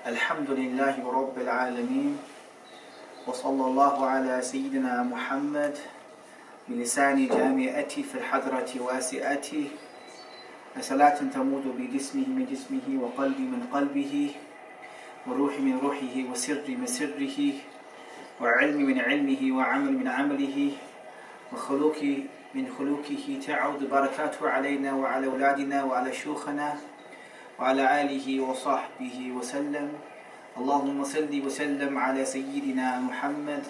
الحمد لله رب العالمين وصلى الله على سيدنا محمد بلسان جامعتي في الحضرة واسعتي صلاة تموت بجسمه من جسمه وقلبي من قلبه وروح من روحه وسر من سره وعلم من علمه وعمل من عمله وخلوق من خلوقه تعود بركاته علينا وعلى أولادنا وعلى شيوخنا وعلى آله وصحبه وسلم. اللهم صل وسلم على سيدنا محمد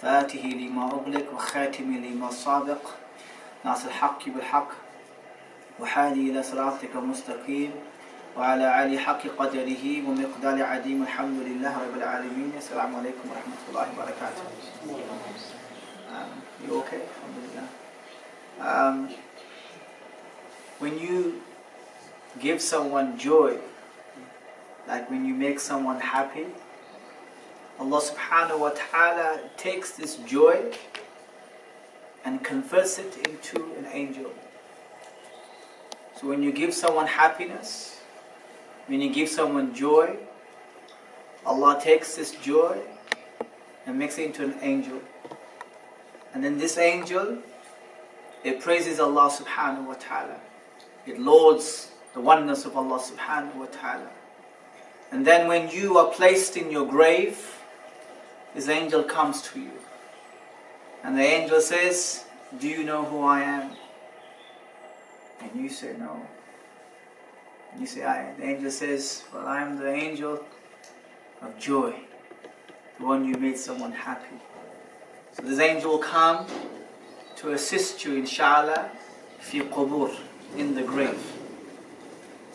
فاته لما أغلق وخاتم لما سبق ناصر الحق بالحق وحادي إلى صراطك المستقيم وعلى آل حق قدره ومقدار عظيم. الحمد لله رب العالمين. السلام عليكم ورحمة الله وبركاته. You okay? Alhamdulillah. When you give someone joy, like when you make someone happy, Allah subhanahu wa ta'ala takes this joy and converts it into an angel. So when you give someone happiness, when you give someone joy, Allah takes this joy and makes it into an angel. And then this angel, it praises Allah subhanahu wa ta'ala. It lauds the oneness of Allah subhanahu wa ta'ala. And then when you are placed in your grave, this angel comes to you. And the angel says, do you know who I am? And you say, no. And you say, the angel says, well, I am the angel of joy, the one you made someone happy. So this angel will come to assist you, inshallah, fi qubur, in the grave.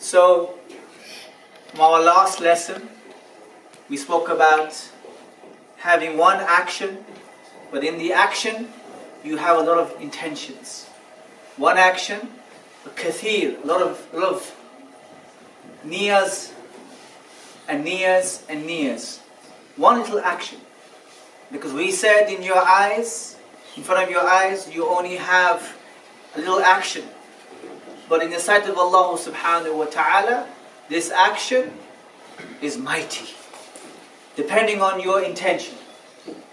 So, from our last lesson, we spoke about having one action, but in the action, you have a lot of intentions. One action, a kathir, a lot of niyas and niyas and niyas. One little action. Because we said in your eyes, in front of your eyes, you only have a little action. But in the sight of Allah subhanahu wa ta'ala, this action is mighty. Depending on your intention.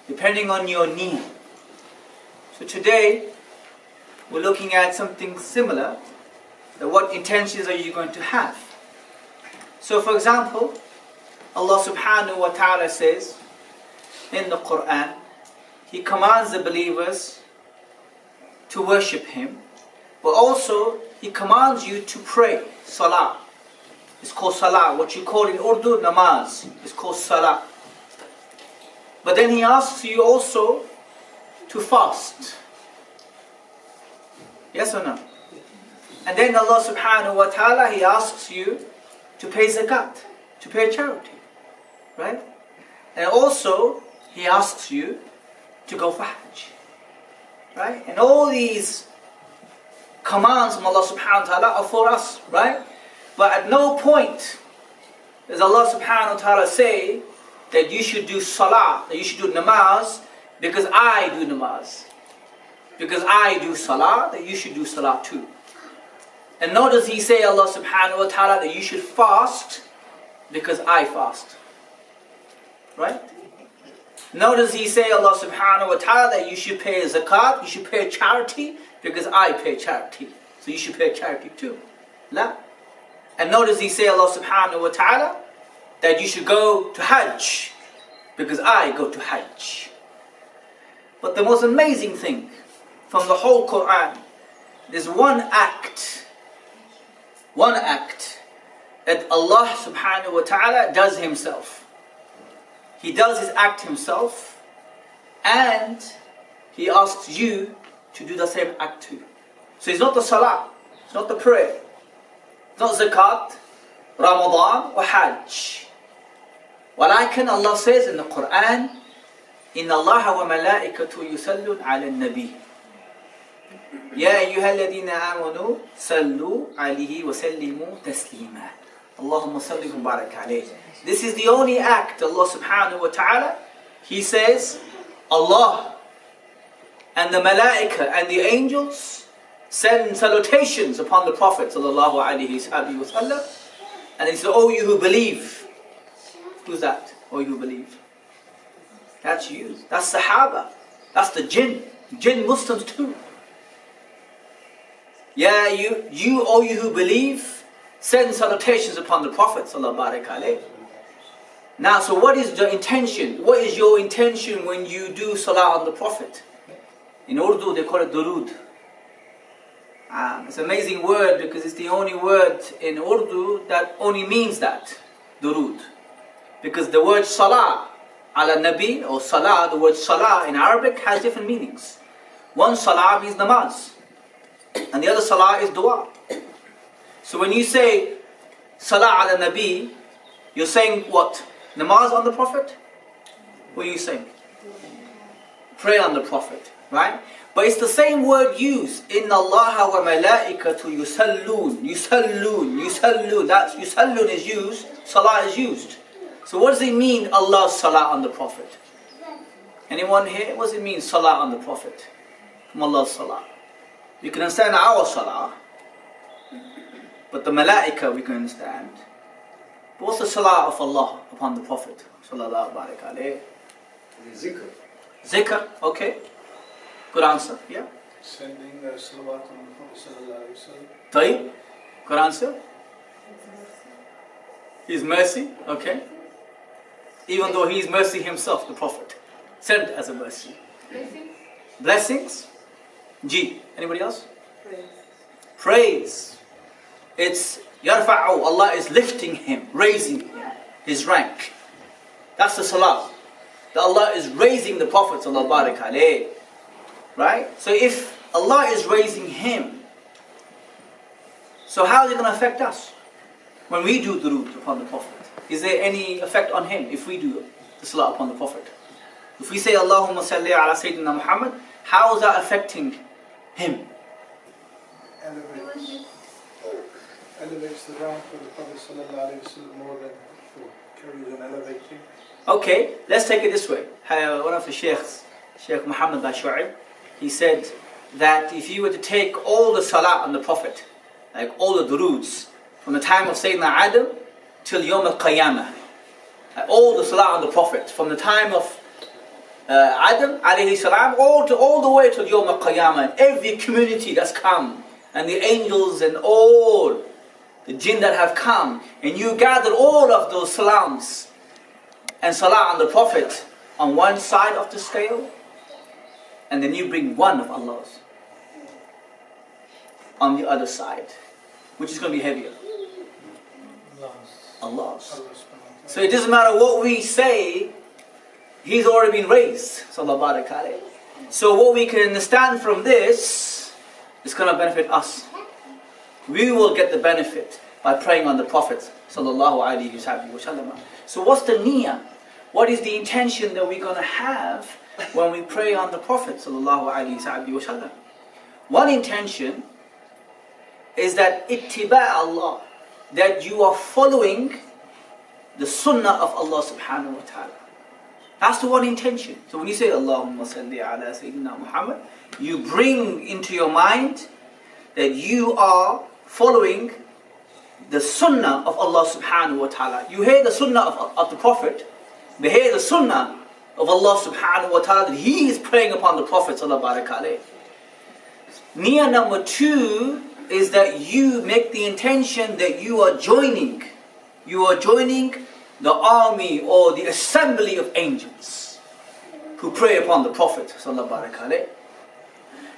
Depending on your need. So today, we're looking at something similar. That what intentions are you going to have? So for example, Allah subhanahu wa ta'ala says in the Quran, He commands the believers to worship Him, but also He commands you to pray, salah. It's called salah. What you call in Urdu, namaz. It's called salah. But then He asks you also to fast. Yes or no? And then Allah subhanahu wa ta'ala, He asks you to pay zakat, to pay charity. Right? And also, He asks you to go for Hajj. Right? And all these commands from Allah subhanahu wa ta'ala are for us. Right? But at no point does Allah subhanahu wa ta'ala say that you should do salah, that you should do namaz, because I do namaz. Because I do salah, that you should do salah too. And nor does He say, Allah subhanahu wa ta'ala, that you should fast, because I fast. Right? Nor does He say, Allah subhanahu wa ta'ala, that you should pay zakat, you should pay charity, because I pay charity. So you should pay charity too. La. And nor does He say, Allah subhanahu wa ta'ala, that you should go to Hajj, because I go to Hajj. But the most amazing thing from the whole Quran, there's one act that Allah subhanahu wa ta'ala does Himself. He does His act Himself, and He asks you to do the same act too. So it's not the salah, it's not the prayer, it's not zakat, Ramadan or Hajj. Walakin Allah says in the Quran, إِنَّ اللَّهَ وَمَلَائِكَةُ يُسَلُّونَ عَلَى النَّبِيِّ يَا أَيُّهَا الَّذِينَ آمَنُوا صَلُّوا عَلَيْهِ وَسَلِّمُوا تَسْلِيمًا اللهم صل وبارك عليه. This is the only act Allah subhanahu wa ta'ala, He says, Allah and the malaika and the angels send salutations upon the Prophet sallallahu alaihi wasallam, and he said, "Oh, you who believe, Who's that? Or you believe? That's you. That's Sahaba. That's the jinn. Jinn Muslims too. Yeah, you who believe, send salutations upon the Prophet sallallahu alaihi. Now, so what is the intention? What is your intention when you do salah on the Prophet? In Urdu, they call it durood. It's an amazing word because it's the only word in Urdu that only means that, durood. Because the word salah, ala nabi, or salah, the word salah in Arabic has different meanings. One salah means namaz, and the other salah is dua. So when you say salah ala nabi, you're saying what? Namaz on the Prophet? What are you saying? Pray on the Prophet, right? But it's the same word used. Inna Allaha wa malaikatu yusallun. Yusallun. Yusallun. That's yusallun is used. Salah is used. So what does it mean, Allah's salah on the Prophet? Anyone here? What does it mean, salah on the Prophet? From Allah's salah. You can understand our salah. But the malaika we can understand. But what's the salah of Allah upon the Prophet? Sallallahu alayhi wa Zikr. Zikr, okay. Good answer, yeah. Sending salawat on the Prophet sallallahu alayhi wa sallam. Tayyib, good answer. His mercy, okay. Even though he is mercy himself, the Prophet. Sent as a mercy. Blessings. G. Anybody else? Praise. It's yarfa'u. Allah is lifting him, raising him, his rank. That's the salah. That Allah is raising the Prophet sallallahu alaihi. Right? So if Allah is raising him, so how is it going to affect us? When we do durood upon the Prophet, is there any effect on him if we do the salah upon the Prophet? If we say Allahumma salli ala Sayyidina Muhammad, how is that affecting him? Elevates the rank of the Prophet sallallahu alayhi wa sallam more than before. Carries on elevating. Okay, let's take it this way. One of the sheikhs, Sheikh Muhammad Bashu'ib, he said that if you were to take all the salah on the Prophet, like all the duroods, from the time of Sayyidina Adam till Yawm al-Qiyamah, all the salah on the Prophet, from the time of Adam alayhi salam, all the way till Yawm al-Qiyamah, and every community that's come, and the angels and all the jinn that have come, and you gather all of those salams and salah on the Prophet on one side of the scale, and then you bring one of Allah's on the other side, which is going to be heavier. Allah's. So it doesn't matter what we say, He's already been raised. Sallallahu alayhi. So what we can understand from this is going to benefit us. We will get the benefit by praying on the Prophet sallallahu alaihi wasallam. So what's the niyyah? What is the intention that we're going to have when we pray on the Prophet sallallahu alaihi wasallam? One intention is that ittiba' Allah, that you are following the sunnah of Allah subhanahu wa ta'ala. That's the one intention. So when you say Allahumma salli ala Sayyidina Muhammad, you bring into your mind that you are following the sunnah of Allah subhanahu wa ta'ala. You hear the sunnah of the Prophet, they hear the sunnah of Allah subhanahu wa ta'ala, that He is praying upon the Prophet sallallahu alaihi. Niyyah number 2 is that you make the intention that you are joining the army or the assembly of angels who pray upon the Prophet sallallahu alaihi.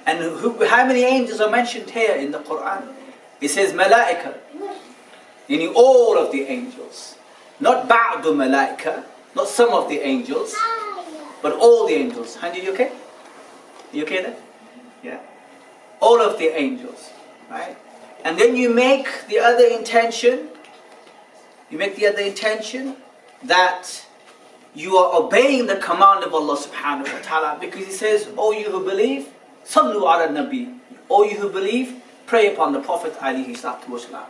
And how many angels are mentioned here in the Quran? It says malaika, meaning all of the angels, not ba'du malaika, not some of the angels, but all the angels. Handy, you okay? You okay there? Yeah. All of the angels, right? And then you make the other intention. You make the other intention that you are obeying the command of Allah subhanahu wa ta'ala, because He says, "O you who believe, sallu ala nabi." O you who believe, pray upon the Prophet alayhi salatu wasalam.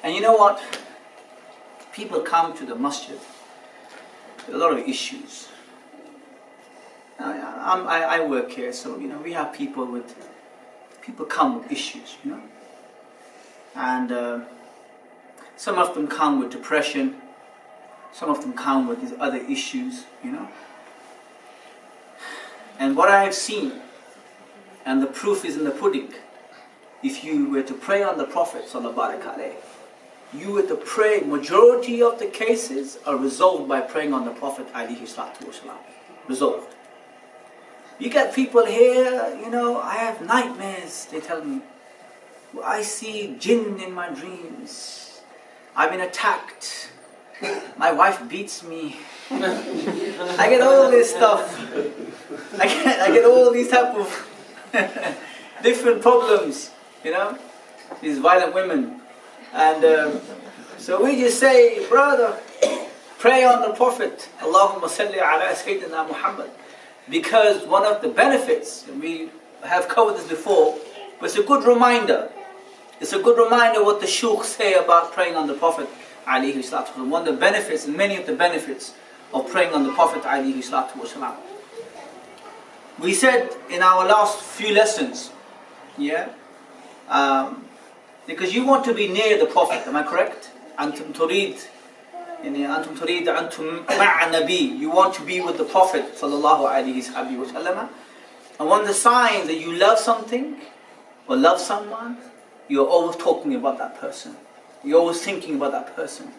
And you know what? People come to the masjid with a lot of issues. I work here, so we have people come with issues, and some of them come with depression, Some of them come with these other issues, you know. And what I have seen, and the proof is in the pudding, if you were to pray on the Prophet sallallahu alaihi wasallam, you were to pray, majority of the cases are resolved by praying on the Prophet alayhi salatu wasalam. Resolved. You get people here, you know, I have nightmares, they tell me. I see jinn in my dreams. I've been attacked. My wife beats me. I get all this stuff. I get all these type of different problems, you know, these violent women. And so we just say, brother, pray on the Prophet, Allahumma salli ala Sayyidina Muhammad. Because one of the benefits, and we have covered this before, but it's a good reminder. It's a good reminder what the shuyukh say about praying on the Prophet alayhi salatu wasalam. One of the benefits, and many of the benefits of praying on the Prophet alayhi salatu wasalam. We said in our last few lessons, yeah, because you want to be near the Prophet, am I correct? Antum turid, antum ma'a nabi. You want to be with the Prophet sallallahu alayhi wasallam. And one of the signs that you love something or love someone, you're always talking about that person. You're always thinking about that person.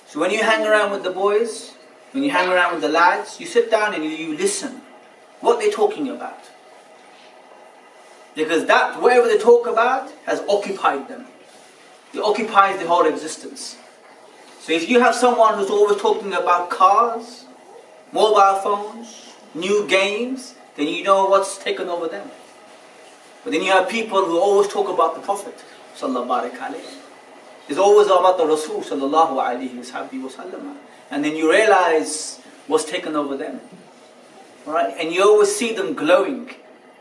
So when you hang around with the boys, when you hang around with the lads, you sit down and you listen what they're talking about. Because that, whatever they talk about, has occupied them. It occupies the whole existence. So if you have someone who's always talking about cars, mobile phones, new games, then you know what's taken over them. But then you have people who always talk about the Prophet sallallahu alaihi wasallam. It's always about the Rasul sallallahu alaihi wasallam. And then you realize what's taken over them. Right? And you always see them glowing.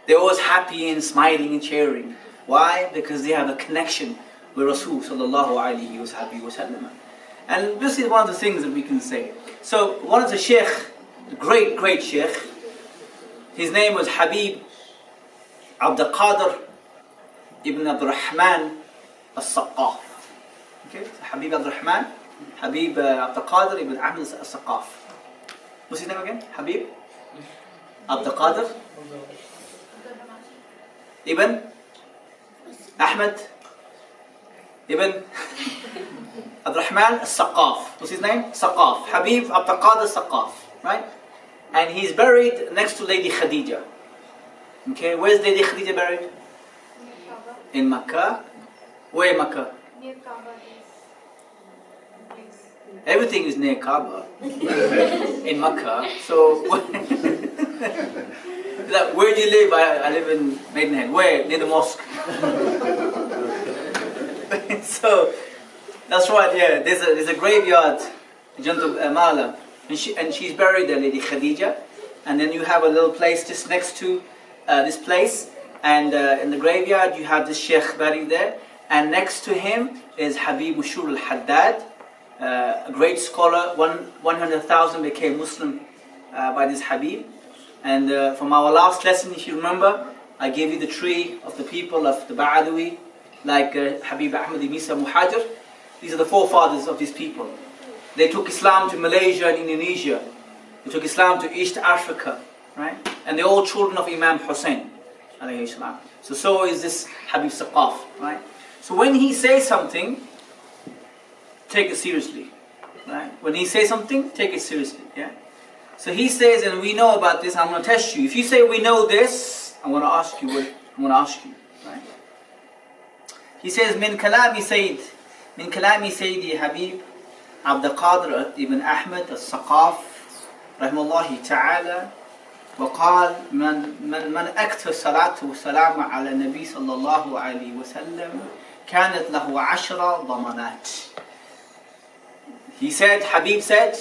They're always happy and smiling and cheering. Why? Because they have a connection with Rasul sallallahu alaihi wasallam. And this is one of the things that we can say. So one of the sheikh, the great sheikh, his name was Habib Abdul Qadir ibn Abdul Rahman al-Saqaf. Okay, so Habib Abdul Rahman, Habib Abdul Qadir ibn Ahmed al-Saqaf. What's his name again? Habib Abdul Qadir ibn Ahmed ibn Abdul Rahman al-Saqaf. What's his name? Saqaf. Habib Abdul Qadir Saqaf. Right? And he's buried next to Lady Khadija. Okay, where's Lady Khadija buried? In Makkah. Where Makkah? Near Kaaba is. Everything is near Kaaba in Makkah. So like, where do you live? I live in Maidenhead. Where? Near the mosque. So that's right. Yeah, there's a graveyard, Jantul Mala, and she's buried there, Lady Khadija. And then you have a little place just next to this place, and in the graveyard you have this sheikh buried there, and next to him is Habib Ushur al-Haddad, a great scholar. 100,000 became Muslim by this Habib. And from our last lesson, if you remember, I gave you the tree of the people of the Ba'adawi, like Habib Ahmad ibn Isa Muhajir. These are the forefathers of these people. They took Islam to Malaysia and Indonesia. They took Islam to East Africa, right? And they're all children of Imam Hussein, alayhi salam. So is this Habib Saqaf, right? So when he says something, take it seriously, right? When he says something, take it seriously, yeah? So he says, and we know about this, I'm going to test you. If you say we know this, I'm going to ask you, right? He says, من كلام سيدي حبيب عبد القادر ابن أحمد السقاف رحمه الله تعالى وقال من أكثر الصلاة والسلام على النبي صلى الله عليه وسلم كانت له 10 ضمانات. He said, Habib said,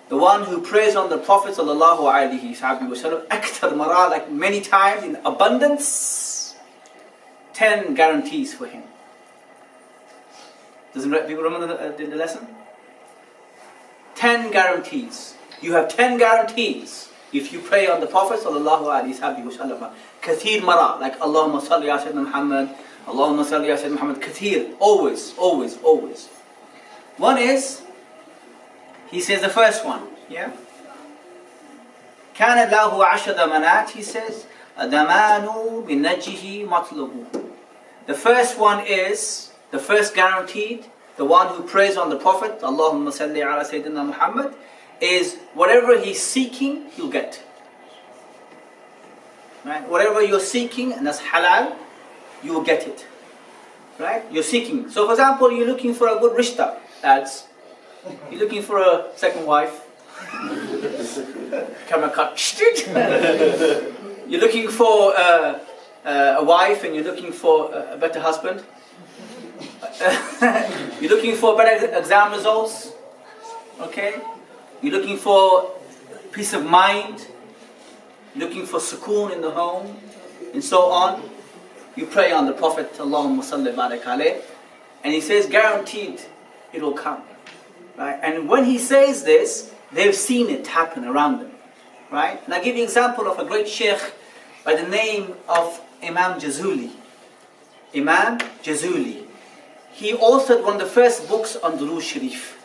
the one who prays on the Prophet صلى الله عليه وسلم أكثر مرة, like many times in abundance, 10 guarantees for him. Doesn't people remember the lesson? 10 guarantees. You have 10 guarantees if you pray on the Prophet sallallahu alaihi wasallam. Kathir mara, like Allahumma salli ala Sayyidina Muhammad, Allahumma salli ala Sayyidina Muhammad. Kathir, always. One is, He says the first one, yeah? كان له عشر ضمانات, he says, ضمان بنجه مطلوب. The first one is, the first guaranteed, the one who prays on the Prophet, Allahumma salli ala Sayyidina Muhammad, is whatever he's seeking, he'll get. Right? Whatever you're seeking, and that's halal, you will get it. Right? You're seeking. So for example, you're looking for a good rishta, lads. You're looking for a second wife. Camera cut. You're looking for a wife, and you're looking for a better husband. You're looking for better exam results. Okay? You're looking for peace of mind. You're looking for sukoon in the home, and so on. You pray on the Prophet, Allahumma salli barik alayh, and he says, guaranteed, it will come. Right? And when he says this, they've seen it happen around them. Right? And I'll give you an example of a great sheikh by the name of Imam Jazuli. Imam Jazuli. He authored one of the first books on Durood Sharif.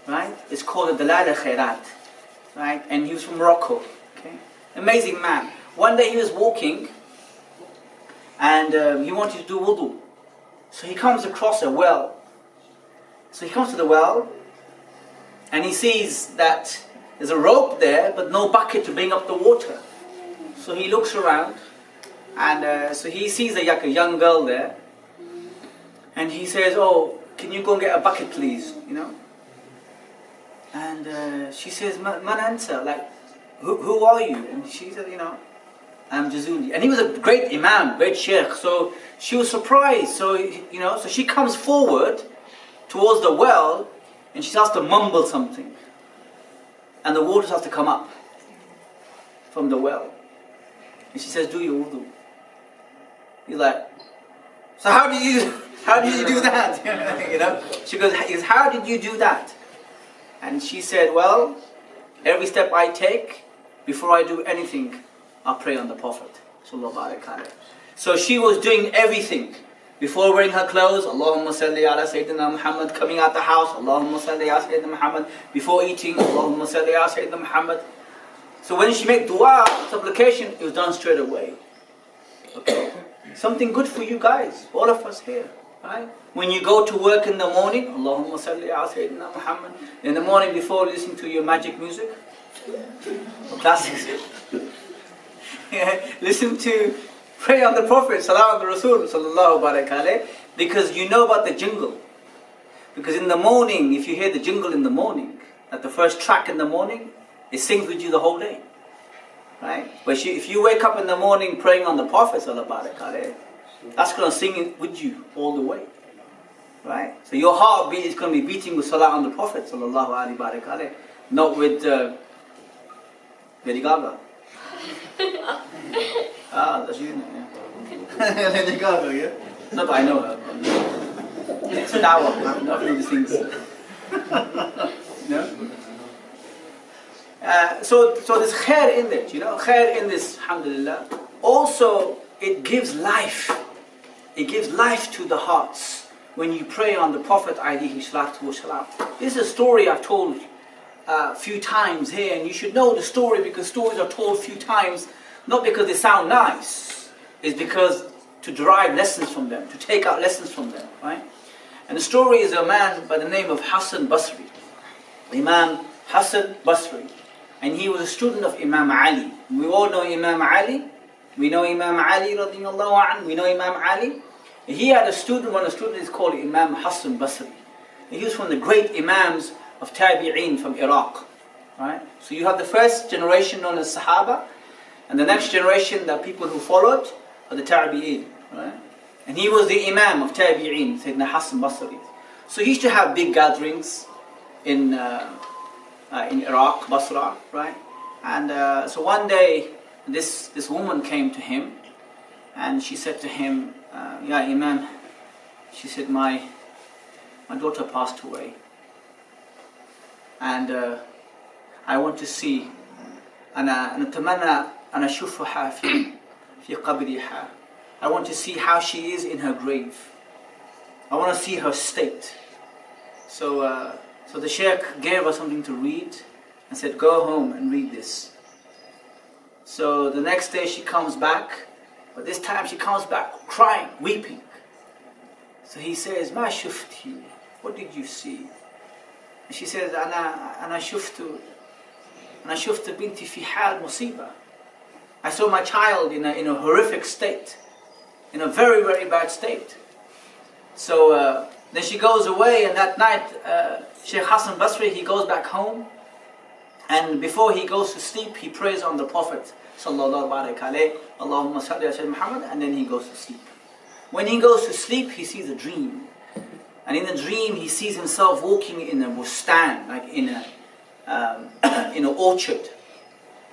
Right? It's called the Dalal al-Khairat. Right? And he was from Morocco. Okay? Amazing man. One day he was walking, and he wanted to do wudu. So he comes across a well. So he comes to the well, and he sees that there's a rope there, but no bucket to bring up the water. So he looks around, and so he sees a young girl there, and he says, "Oh, can you go and get a bucket, please?" You know. And she says, "Man anta, like, who are you?" And she said, "You know, I'm Jazuli." And he was a great imam, great sheikh. So she was surprised. So you know, so she comes forward towards the well, and she starts to mumble something, and the water starts to come up from the well. And she says, "Do your wudu." He's like, "So how did you do that?" You know. She goes, "How did you do that?" And she said, "Well, every step I take, before I do anything, I pray on the Prophet. So she was doing everything. Before wearing her clothes, Allahumma salli ala Sayyidina Muhammad. Coming out the house, Allahumma salli ala Sayyidina Muhammad. Before eating, Allahumma salli ala Sayyidina Muhammad. So when she made dua, supplication, it was done straight away. Okay. Something good for you guys, all of us here. Right? When you go to work in the morning, Allahumma salli ala Sayyidina Muhammad. In the morning before listening to your magic music, classics. Listen to, pray on the Prophet, salam on the Rasul, sallallahu barak alayh, because you know about the jingle. Because in the morning, if you hear the jingle in the morning, at the first track in the morning, it sings with you the whole day. Right? But if you wake up in the morning praying on the Prophet, sallallahu barak alayh, that's going to sing it with you all the way. Right? So your heartbeat is going to be beating with salah on the Prophet, sallallahu alayhi barak alayh, not with Lady Gaga. That's you, yeah. Lady Gaga, yeah. Not that I know her. It's a dawah. I don't know these things. No? So there's khair in it, you know, khair in this, alhamdulillah. Also, it gives life. It gives life to the hearts when you pray on the Prophet alayhi salatu wasalam. This is a story I've told a few times here, and you should know the story because stories are told a few times, not because they sound nice, it's because to derive lessons from them, to take out lessons from them, right? And the story is a man by the name of Hassan Basri, Imam Hassan Basri, and he was a student of Imam Ali. We all know Imam Ali. We know Imam Ali radiyallahu anhu. We know Imam Ali. He had a student, one of the students is called Imam Hassan Basri. He was from the great Imams of Tabi'een from Iraq. Right? So you have the first generation known as Sahaba, and the next generation, the people who followed, are the Tabi'een. Right? And he was the Imam of Tabi'een, Sayyidina Hassan Basri. So he used to have big gatherings in Iraq, Basra, right? And so one day, this woman came to him, and she said to him, "Ya Imam," she said, my daughter passed away, and I want to see, أنا نتمنى أن أشوفها في قبرها. I want to see how she is in her grave. I want to see her state. So So the Sheikh gave her something to read and said, go home and read this. So the next day she comes back, but this time she comes back crying, weeping. So he says, Ma shufti, what did you see? And she says, Ana shuftu binti fi hal musiba. I saw my child in a horrific state, in a very, very bad state. So then she goes away, and that night Sheikh Hassan Basri, he goes back home, and before he goes to sleep he prays on the Prophet sallallahu alaihi wasallam, Allahumma salli ala Muhammad, and then he goes to sleep. When he goes to sleep he sees a dream, and in the dream he sees himself walking in a bustan, like in an orchard.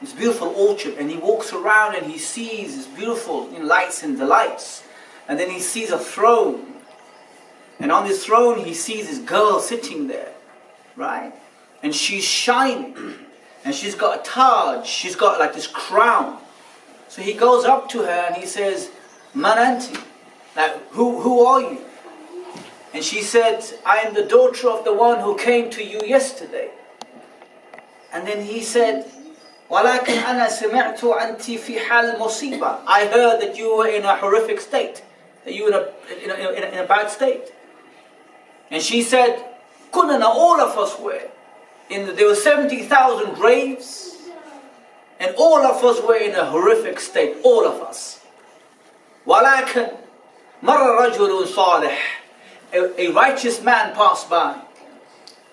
This beautiful orchard, and he walks around and he sees this beautiful lights and delights, and then he sees a throne, and on this throne he sees this girl sitting there, right? And she's shining, and she's got a taj, she's got like this crown. So he goes up to her and he says, Man anti, like who are you? And she said, I am the daughter of the one who came to you yesterday. And then he said, وَلَكِنْ أَنَا سَمِعْتُ أَنْتِ فِي حَالِ مُصِيبَةٍ. I heard that you were in a horrific state, that you were in a bad state. And she said, كُنَّنَا, all of us were. There were 70,000 graves, and all of us were in a horrific state, all of us. وَلَكِنْ مَرَّ رَجُلٌ صَالِحٌ. A righteous man passed by.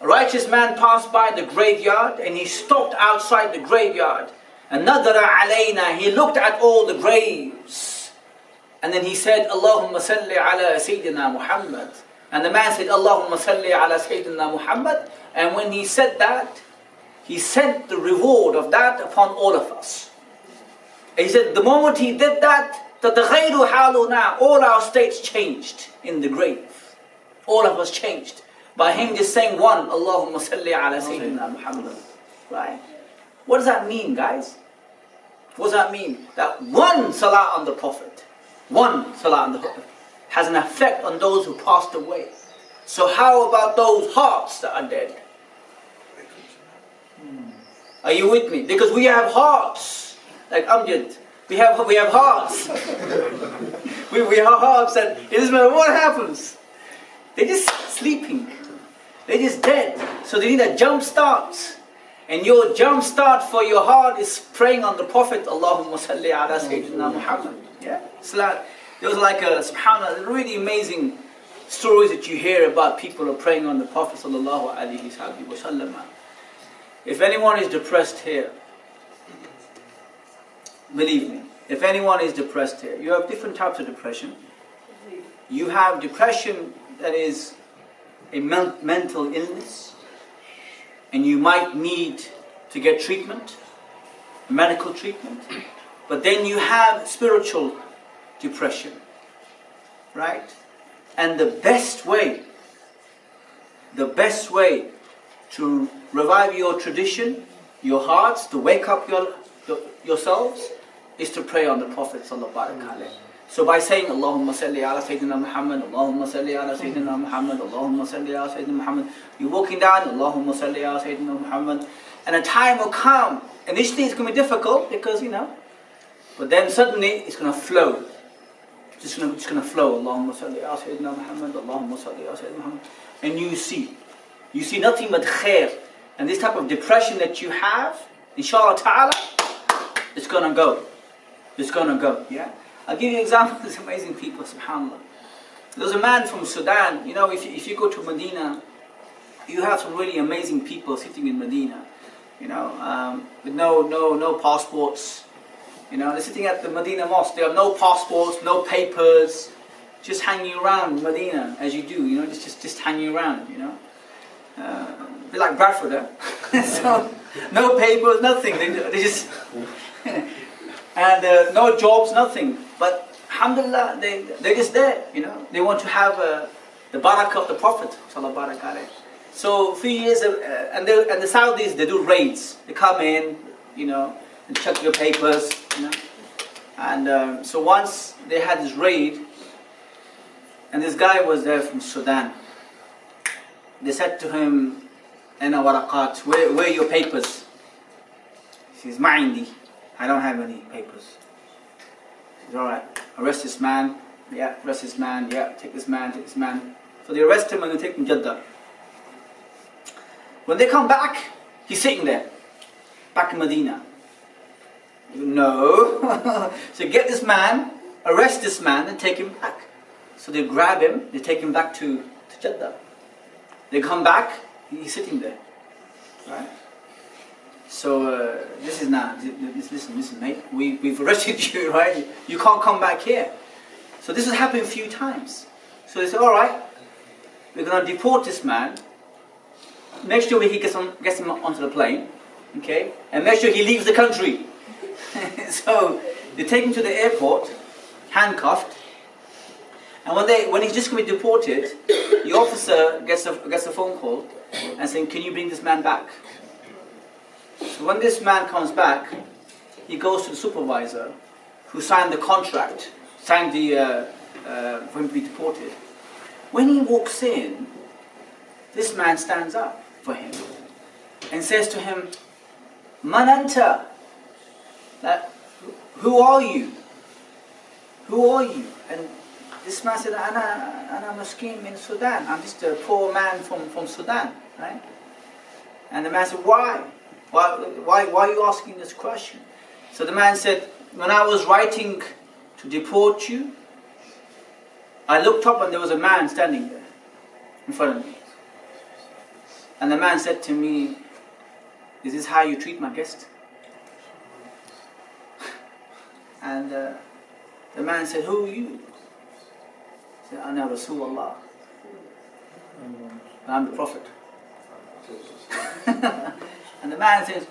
A righteous man passed by the graveyard, and he stopped outside the graveyard. And nadara alayna, he looked at all the graves. And then he said, Allahumma salli ala Sayyidina Muhammad. And the man said, Allahumma salli ala Sayyidina Muhammad. And when he said that, he sent the reward of that upon all of us. And he said, the moment he did that, تَتَغَيْرُ حَالُنَا, all our states changed in the grave. All of us changed. By him just saying one, Allahumma salli ala Sayyidina Muhammad. Right? What does that mean, guys? What does that mean? That one salah on the Prophet, one salah on the Prophet, has an effect on those who passed away. So how about those hearts that are dead? Are you with me? Because we have hearts, like Amjad. We have hearts. we have hearts that it doesn't matter what happens. They're just sleeping. They're just dead. So they need a jump start. And your jump start for your heart is praying on the Prophet. Allahumma salli ala Sayyidina Muhammad. Yeah? There was like a, subhanAllah, really amazing stories that you hear about people are praying on the Prophet sallallahu alaihi wasallam. If anyone is depressed here, believe me, if anyone is depressed here, you have different types of depression. You have depression that is a mental illness, and you might need to get treatment, medical treatment. But then you have spiritual depression, right? And the best way to revive your tradition, your hearts, to wake up yourselves, is to pray on the Prophet sallallahu alaihi wasallam. So by saying Allahumma salli ala Sayyidina Muhammad, Allahumma salli ala Sayyidina Muhammad, Allahumma salli ala Sayyidina Muhammad, you're walking down, Allahumma salli ala Sayyidina Muhammad, and a time will come. Initially it's going to be difficult because, but then suddenly it's going to flow. It's going to flow. Allahumma salli ala Sayyidina Muhammad, Allahumma salli ala Sayyidina Muhammad. And you see nothing but khair. And this type of depression that you have, inshallah ta'ala, it's going to go. It's going to go, yeah? I'll give you an example of these amazing people, subhanAllah. There's a man from Sudan, if you go to Medina, you have some really amazing people sitting in Medina, with no passports. They're sitting at the Medina mosque, they have no passports, no papers, just hanging around Medina as you do, just hanging around, A bit like Bradford, huh? So, no papers, nothing, they just... and no jobs, nothing. But alhamdulillah, they're just there, They want to have the Baraka of the Prophet. So a few years, and the Saudis, they do raids. They come in, and check your papers, And so once they had this raid, and this guy was there from Sudan. They said to him, Ana waraqat, where are your papers? He says, Ma'indi, I don't have any papers. He says, alright, arrest this man. Yeah, arrest this man. Yeah, take this man, take this man. So they arrest him and they take him to Jeddah. When they come back, he's sitting there, back in Medina. No. So get this man, arrest this man and take him back. So they grab him, they take him back to Jeddah. They come back, he's sitting there. Right? So this is now, listen mate, we've arrested you, right? You can't come back here. So this has happened a few times. So they say, alright, we're going to deport this man. Make sure he gets him onto the plane. Okay? And make sure he leaves the country. So they take him to the airport, handcuffed. And when he's just going to be deported, the officer gets a phone call and saying, can you bring this man back? So when this man comes back, he goes to the supervisor who signed the contract, signed the for him to be deported. When he walks in, this man stands up for him and says to him, Man anta? Who are you? Who are you? And this man said, Ana Muskim in Sudan. I'm just a poor man from Sudan, right? And the man said, why? Why are you asking this question? So the man said, when I was writing to deport you, I looked up and there was a man standing there in front of me. And the man said to me, is this how you treat my guest? And the man said, who are you? He said, Ana Rasulullah. I'm the Prophet. And the man says,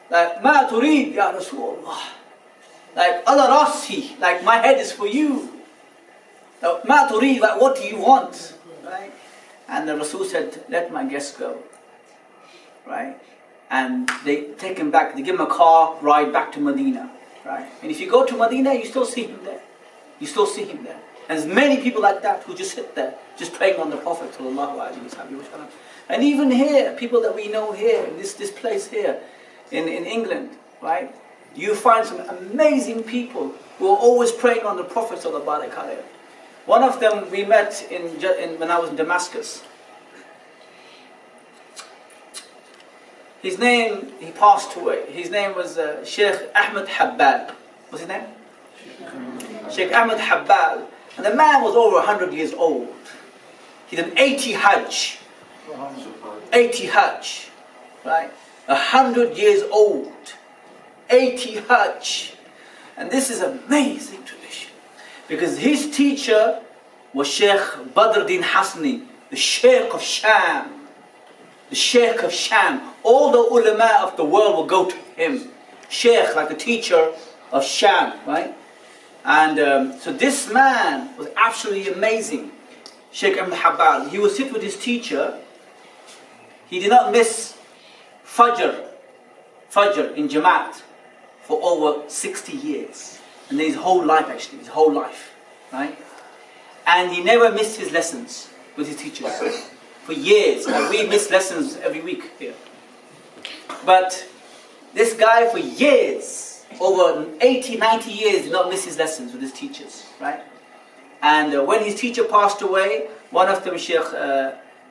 like, Ma turid ya Rasulullah. Like, ala rasi, like my head is for you. Ma turid, like what do you want? Right? And the Rasul said, let my guest go. Right? And they take him back, they give him a car ride back to Medina. Right? And if you go to Medina, you still see him there. You still see him there. And there's many people like that who just sit there, just praying on the Prophet ﷺ. And even here, people that we know here, in this place here, in England, right? You find some amazing people who are always praying on the Prophet ﷺ. One of them we met when I was in Damascus. His name, he passed away. His name was Sheikh Ahmed Habbal. What's his name? Sheikh Ahmed Habbal. And the man was over 100 years old. He did 80 Hajj. 80 Hajj. Right? 100 years old. 80 Hajj. And this is amazing tradition. Because his teacher was Sheikh Badruddin Hasni, the Sheikh of Sham. The Sheikh of Sham. All the ulama of the world will go to him. Sheikh, like the teacher of Sham, right? And so this man was absolutely amazing. Sheikh Ahmed Habbal. He would sit with his teacher. He did not miss Fajr in Jamaat for over 60 years. And then his whole life actually, his whole life, right? And he never missed his lessons with his teachers for years. Like we miss lessons every week here. But this guy for years, over 80, 90 years, did not miss his lessons with his teachers, right? And when his teacher passed away, one of them, Sheikh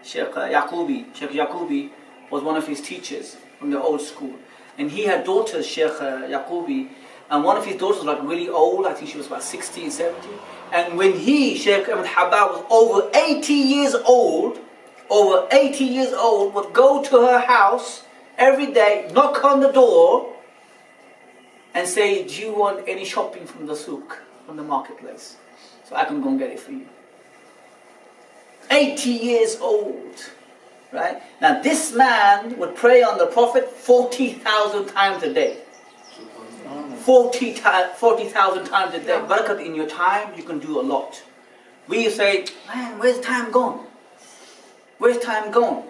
Yaqubi was one of his teachers from the old school. And he had daughters, Sheikh Yaqubi, and one of his daughters was like really old, I think she was about 60, 70. And when Sheikh Ahmed Habbal was over 80 years old, would go to her house every day, knock on the door, and say, do you want any shopping from the souk, from the marketplace? So I can go and get it for you. 80 years old, right? Now this man would pray on the Prophet 40,000 times a day. 40,000 times a day. Barakat, in your time, you can do a lot. We say, man, where's time gone? Where's time gone?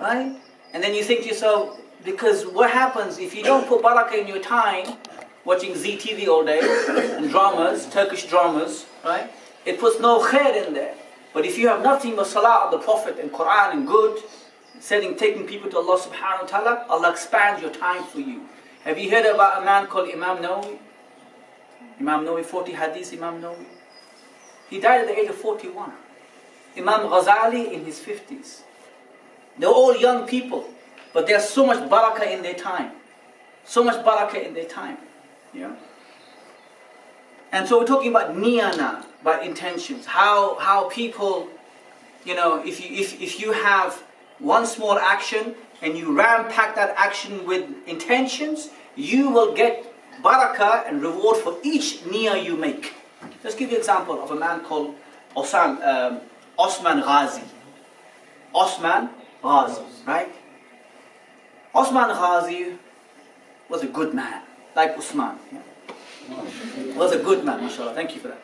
Right? And then you think to yourself, because what happens if you don't put barakah in your time, watching ZTV all day, and dramas, Turkish dramas, right? It puts no khair in there. But if you have nothing but salah on the Prophet and Quran and good, taking people to Allah subhanahu wa ta'ala, Allah expands your time for you. Have you heard about a man called Imam Nawawi? Imam Nawawi, 40 hadiths, Imam Nawawi. He died at the age of 41. Imam Ghazali in his 50s. They're all young people, but there's so much barakah in their time. So much barakah in their time. Yeah? And so we're talking about niyana, about intentions. How people, if you have one small action and you ram-pack that action with intentions, you will get barakah and reward for each niyyah you make. Let's give you an example of a man called Usman Ghazi. Usman Ghazi, right? Usman Ghazi was a good man, like Usman. Yeah? Was a good man, mashallah. Thank you for that.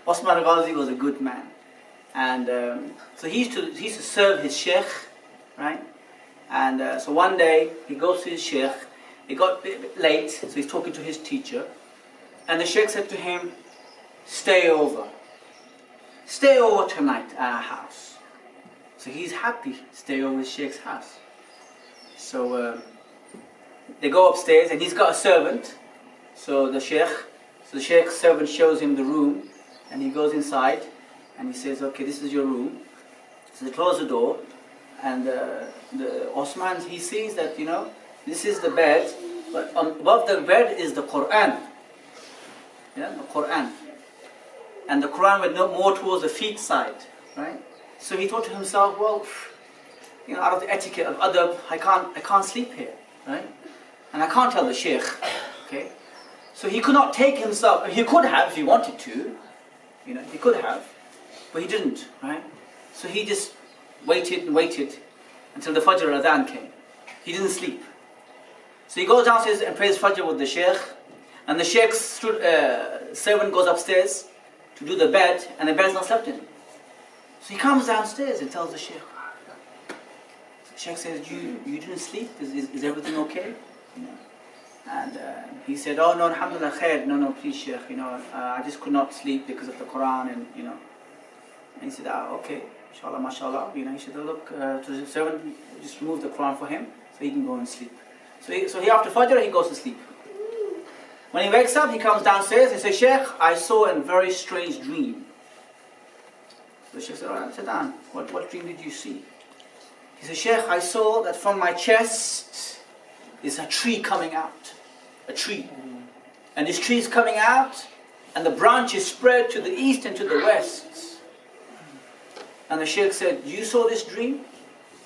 Usman Ghazi was a good man. And so he used to serve his sheikh, right? And so one day he goes to his sheikh. He got a bit late, so he's talking to his teacher. And the sheikh said to him, stay over. Stay over tonight at our house. So he's happy, stay over his sheikh's house. So they go upstairs and he's got a servant. So the sheikh's servant shows him the room and he goes inside and he says, okay, this is your room. So they close the door and the Osman, he sees that, this is the bed, but above the bed is the Quran. Yeah, the Quran. And the Quran went no more towards the feet side, right? So he thought to himself, well, out of the etiquette of adab, I can't sleep here, right? And I can't tell the sheikh, okay? So he could not take himself, he could have if he wanted to, he could have, but he didn't, right? So he just waited and waited until the Fajr Adhan came. He didn't sleep. So he goes downstairs and prays Fajr with the sheikh, and the sheikh's servant goes upstairs to do the bed, and the bed's not slept in. So he comes downstairs and tells the sheikh. The sheikh says, you didn't sleep? Is everything okay? And he said, oh no, alhamdulillah khair, no, please sheikh, I just could not sleep because of the Quran, and And he said, okay, inshallah, mashallah, he said, look, to the servant, just remove the Quran for him, so he can go and sleep. So he after Fajr, he goes to sleep. When he wakes up, he comes downstairs and says, Sheikh, I saw a very strange dream. So the Sheikh said, all right, sit down. What dream did you see? He said, Sheikh, I saw that from my chest is a tree coming out. A tree. And this tree is coming out, and the branches spread to the east and to the west. And the Sheikh said, you saw this dream?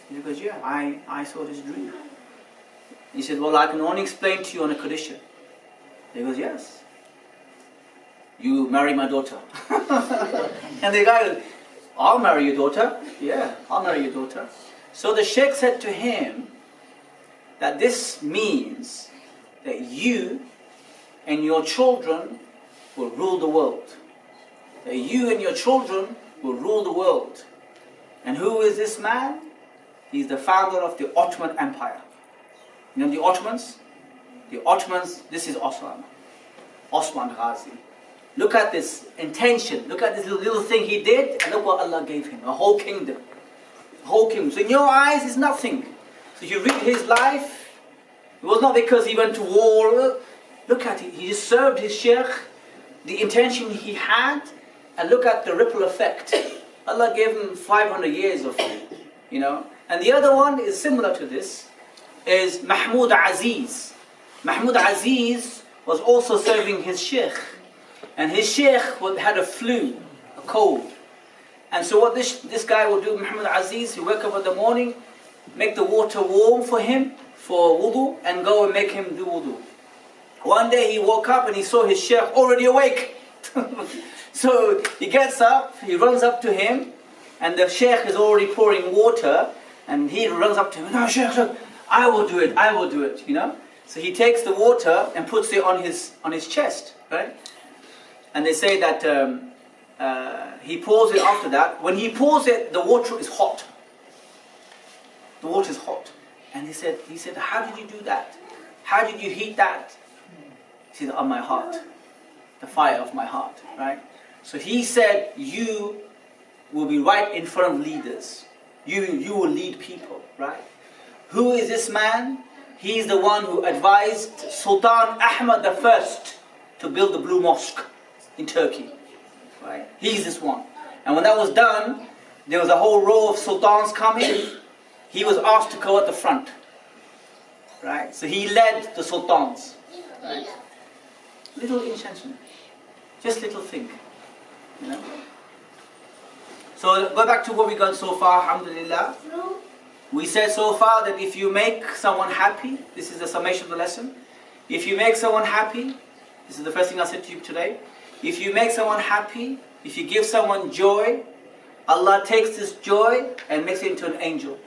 He goes, yeah, I saw this dream. He said, well, I can only explain to you on a condition. He goes, yes. You marry my daughter. And the guy goes, I'll marry your daughter. Yeah, I'll marry your daughter. So the Sheikh said to him that this means that you and your children will rule the world. That you and your children will rule the world. And who is this man? He's the founder of the Ottoman Empire. You know the Ottomans? The Ottomans, this is Usman Ghazi. Look at this intention. Look at this little thing he did, and look what Allah gave him. A whole kingdom. A whole kingdom. So in your eyes, it's nothing. So you read his life. It was not because he went to war. Look at it. He just served his sheikh. The intention he had. And look at the ripple effect. Allah gave him 500 years of, And the other one is similar to this. Is Mahmud Aziz. Mahmud Aziz was also serving his sheikh. And his sheikh had a flu, a cold. And so what this guy will do, Mahmud Aziz, he wake up in the morning, make the water warm for him, for wudu, and go and make him do wudu. One day he woke up and he saw his sheikh already awake. So he gets up, he runs up to him, and the sheikh is already pouring water, and he runs up to him, no, sheikh, I will do it, So he takes the water and puts it on his chest, right? And they say that he pours it after that. When he pours it, the water is hot. The water is hot. And he said, how did you do that? How did you heat that? He said, on my heart. The fire of my heart, right? So he said, you will be right in front of leaders. You will lead people, right? Who is this man? He is the one who advised Sultan Ahmad I to build the Blue Mosque in Turkey, right? He's this one. And when that was done, there was a whole row of sultans coming. He was asked to go at the front, right? So he led the sultans, right? Little intention, just little thing, you know. So go back to what we got so far, alhamdulillah. We said so far that if you make someone happy, this is the summation of the lesson. If you make someone happy, this is the first thing I said to you today. If you make someone happy, if you give someone joy, Allah takes this joy and makes it into an angel.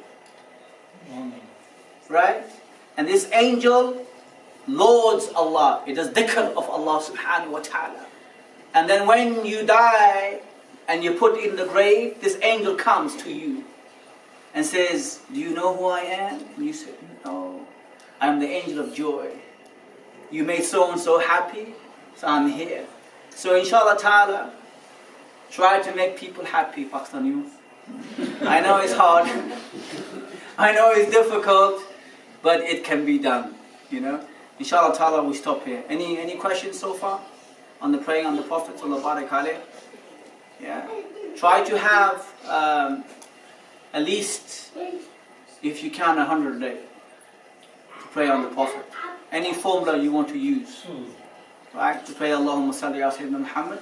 Right? And this angel lauds Allah. It does dhikr of Allah subhanahu wa ta'ala. And then when you die and you're put in the grave, this angel comes to you and says, do you know who I am? And you say, no, I'm the angel of joy. You made so-and-so happy, so I'm here. So inshallah ta'ala, try to make people happy, Pakistan youth. I know it's hard. I know it's difficult, but it can be done, you know. Inshallah ta'ala, we stop here. Any questions so far on the praying on the Prophet sallallahu alaihi wasallam? Yeah. Try to have at least, if you can, 100 a day to pray on the Prophet. Any formula you want to use, right? To pray Allahumma salli ala Sayyidina Muhammad,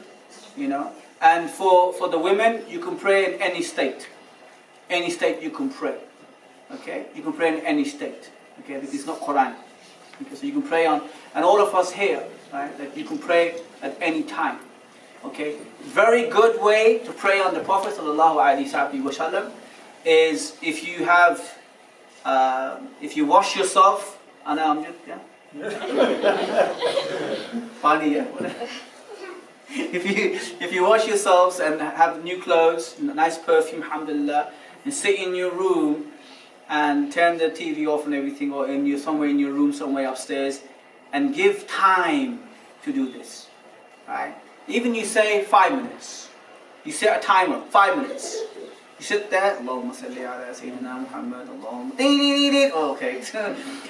you know. And for the women, you can pray in any state. Any state you can pray. Okay? You can pray in any state. Okay? Because it's not Quran. Okay? So you can pray on, and all of us here, right? That you can pray at any time. Okay? Very good way to pray on the Prophet sallallahu alaihi wasallam is if you have, if you wash yourself, and I'm just, yeah? Funny, yeah? If you wash yourselves and have new clothes, nice perfume, alhamdulillah, and sit in your room and turn the TV off and everything, or somewhere in your room, somewhere upstairs, and give time to do this, right? Even you say 5 minutes. You set a timer, 5 minutes. You sit there, Allahumma salli ala Sayyidina Muhammad, Allahumma, okay.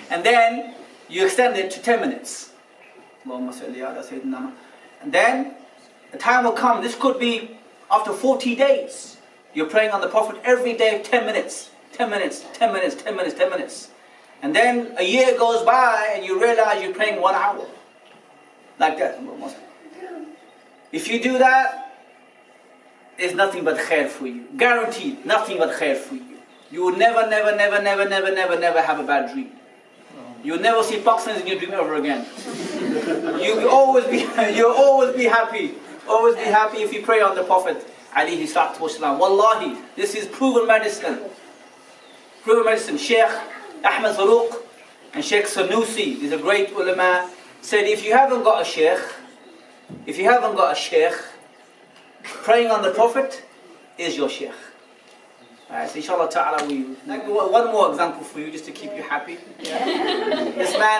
And then you extend it to 10 minutes. Allahumma salli ala Sayyidina Muhammad. And then the time will come, this could be after 40 days. You're praying on the Prophet every day, 10 minutes, 10 minutes, 10 minutes, 10 minutes, 10 minutes. And then a year goes by and you realize you're praying 1 hour. Like that. If you do that, there's nothing but khair for you. Guaranteed, nothing but khair for you. You will never have a bad dream. You'll never see Pakistanis in your dream ever again. You'll always be happy. Always be happy if you pray on the Prophet alayhi salatu wasalam. Wallahi, this is proven medicine. Proven medicine. Sheikh Ahmed Farouk and Sheikh Sanusi, these are great ulama, said if you haven't got a sheikh, praying on the Prophet is your sheikh. Alright, so inshallah ta'ala one more example for you just to keep you happy. Yeah.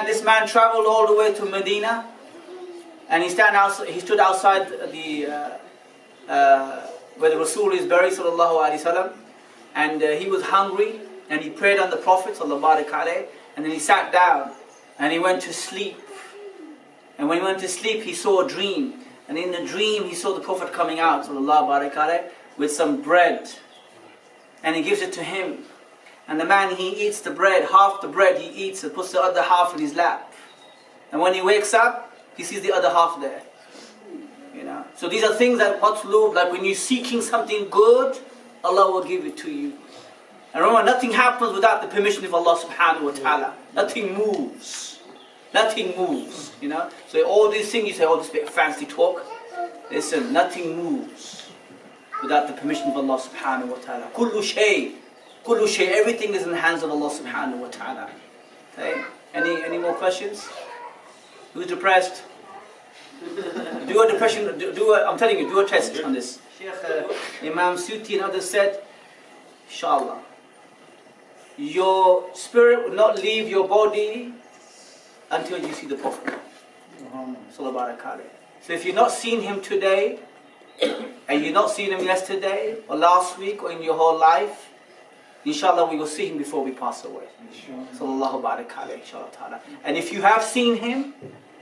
This man traveled all the way to Medina and he stood outside the where the Rasul is buried sallallahu alaihi wasallam, and he was hungry and he prayed on the Prophet sallallahu alaihi, and then he sat down and he went to sleep. And when he went to sleep he saw a dream, and in the dream he saw the Prophet coming out sallallahu alaihi with some bread. And he gives it to him. And the man, he eats the bread, half the bread he eats and puts the other half in his lap. And when he wakes up, he sees the other half there. You know. So these are things that matlub, like when you're seeking something good, Allah will give it to you. And remember, nothing happens without the permission of Allah subhanahu wa ta'ala. Nothing moves. Nothing moves. You know. So all these things you say, oh, this bit of fancy talk. Listen, nothing moves without the permission of Allah subhanahu wa ta'ala. Kullu shay, everything is in the hands of Allah subhanahu wa ta'ala. Okay? Any more questions? Who's depressed? Do a depression, I'm telling you, do a test on this. Sheikh Imam Suti and others said, inshallah, your spirit will not leave your body until you see the Prophet. So if you've not seen him today, and you've not seen him yesterday, or last week, or in your whole life, inshallah we will see him before we pass away. Sallallahu baraka alayhi, inshallah ta'ala. And if you have seen him,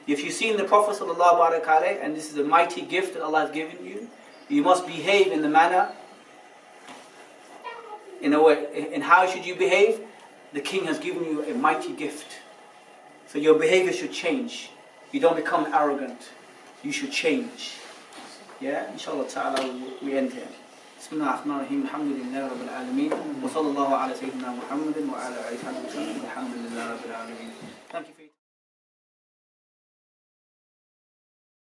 if you've seen the Prophet sallallahu baraka alayhi, and this is a mighty gift that Allah has given you, you must behave in the manner, in a way, and how should you behave? The king has given you a mighty gift. So your behavior should change. You don't become arrogant. You should change. Yeah, inshallah ta'ala we end here. Bismillah ar-Rahman ar-Rahim. Alhamdulillah Rabbil Alameen. Wa sallallahu ala Sayyidina Muhammadin wa ala alihi wa sallam. Alhamdulillah Rabbil Alameen. Thank you for